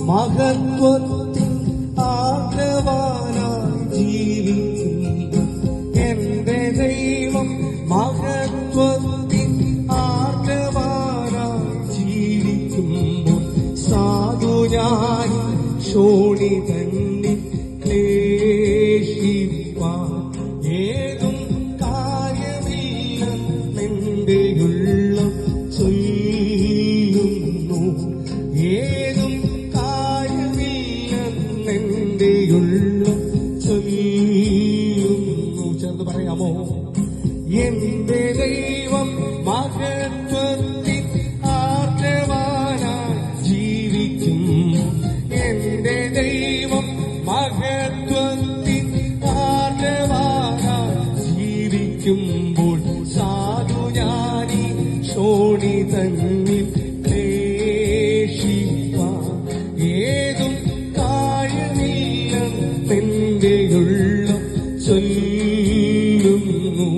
മഹത്വത്തിൻ ആഗ്രവാനായി ജീവിക്കും എന്റെ ദൈവം. മഹത്വത്തിൻ ആഗ്രവാനായി ജീവിക്കുമ്പോൾ സാധു ഞാൻ ശോണിതന്നിൽ ക്ലേശിപ്പാൻ ഏതും കാര്യമില്ലെന്നെന്റെയുള്ള ചൊല്ലുന്നു. ഏതും കാര്യമില്ലെന്നെന്റെയുള്ള ചൊല്ലുന്നു. ചേർന്ന് പറയാമോ? എന്റെ ദൈവം മഹത്വത്തിൻ ആർജവാനായി ജീവിക്കും. എന്റെ ദൈവം മഹത്വത്തിൻ ആർജവാനായി ജീവിക്കുമ്പോൾ സാധു ഞാനീ ശോണിതന്നിൽ ക്ലേശിപ്പാൻ ഏതും കാര്യമില്ലെന്നെന്റെയുള്ള ചൊല്ലുന്നു.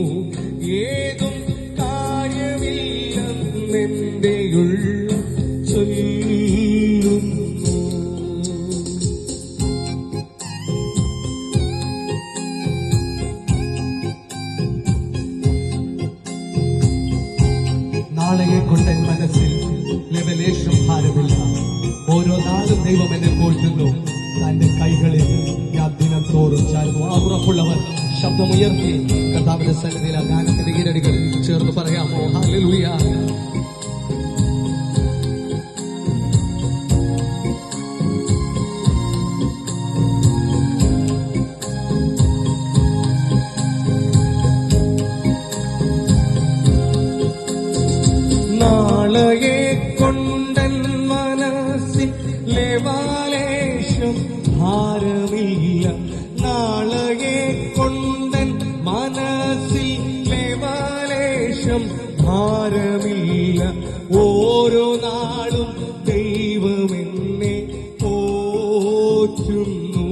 ഏതും കാര്യമില്ലെന്നെന്റെയുള്ള ചൊല്ലുന്നു. നാളെയെ കൊണ്ട് എൻ മനസ്സിൽ ലെവലേശം ഭാരമില്ല. ഓരോ നാളും ദൈവം എന്നെ പോറ്റുന്നു. തന്റെ കൈകളിൽ ഞാൻ ദിനം തോറും ചാരുന്നു. ആ ഉറപ്പുള്ളവർ ശബ്ദമുയർത്തി കർത്താവിന്റെ സന്നിധിയിൽ ആ ഗാനത്തിന്റെ ഈരടികൾ ചേർന്ന് പറയാമോ? ഹല്ലേലൂയ. നാളെയെ കൊണ്ടൻ മനസ്സിൽ ലെവലേശം ഭാരമില്ല. നാളെയെ കൊണ്ടൻ മനസ്സിൽ ലെവലേശം ഭാരമില്ല. ഓരോ നാളും ദൈവമെന്നെ പോറ്റുന്നു.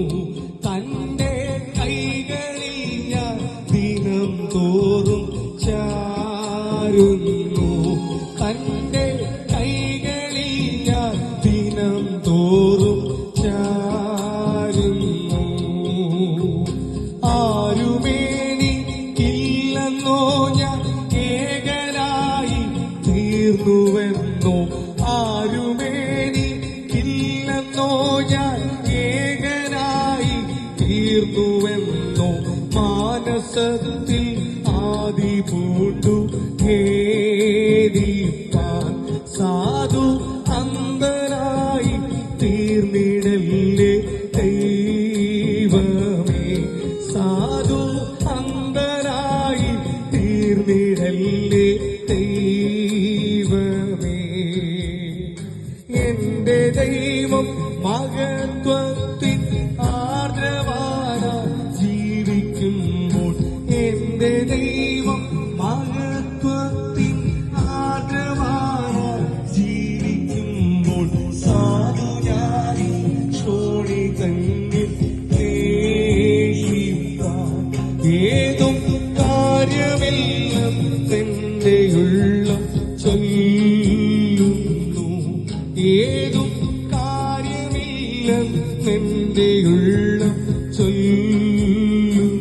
തന്റെ കൈകളിൽ ഞാൻ ദിനം തോറും ചാരുന്നു. തന്റെ കൈകളിൽ ഞാൻ ദിനം തോറും ചാരുന്നു. ആരുമേനിക്കില്ലെന്നോ ഞാൻ ഏകനായി തീർന്നുവെന്നോ. ആരുമേനിക്കില്ലെന്നോ ഞാൻ ഏകനായി തീർന്നുവെന്നോ. മാനസത്തിൽ ആദി പൂണ്ടു ഖേദിപ്പാൻ സാധു അന്ധനായി തീർന്നിടല്ലേ ദൈവമേ. സാധു അന്ധനായി തീർന്നിടല്ലേ ദൈവമേ. എന്റെ ദൈവം മഹത്വത്തിൻ ആർദ്രവാനായി ജീവിക്കുമ്പോൾ എന്റെ ദൈവം മഹത്വത്തിൻ ആർദ്രവാനായി ജീവിക്കുമ്പോൾ സാധു ഞാനീ ശോണിതന്നിൽ ക്ലേശിപ്പാൻ ഏതും കാര്യമില്ലെന്നെന്റെയുള്ള ചൊല്ലുന്നു. ഏതും കാര്യമില്ലെന്നെന്റെയുള്ള ചൊല്ലുന്നു.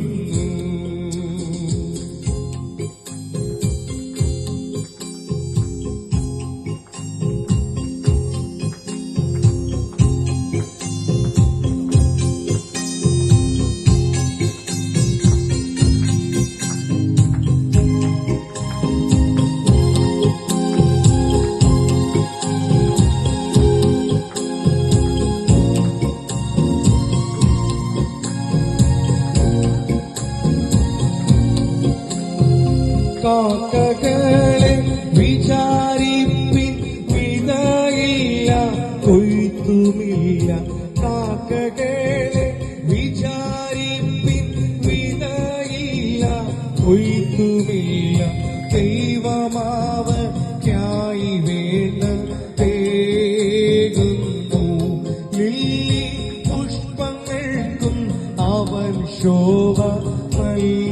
കാക്കകളെ വിചാരിപ്പിൻ വിതയില്ല കൊയ്ത്തുമില്ല. കാക്കകളെ വിചാരിപ്പിൻ വിതയില്ല കൊയ്ത്തുമില്ല. ദൈവമാവയ്ക്കായി വേണ്ട തേകുന്നു. ലില്ലി പുഷ്പങ്ങൾക്കും അവൻ ശോഭ നൽകി.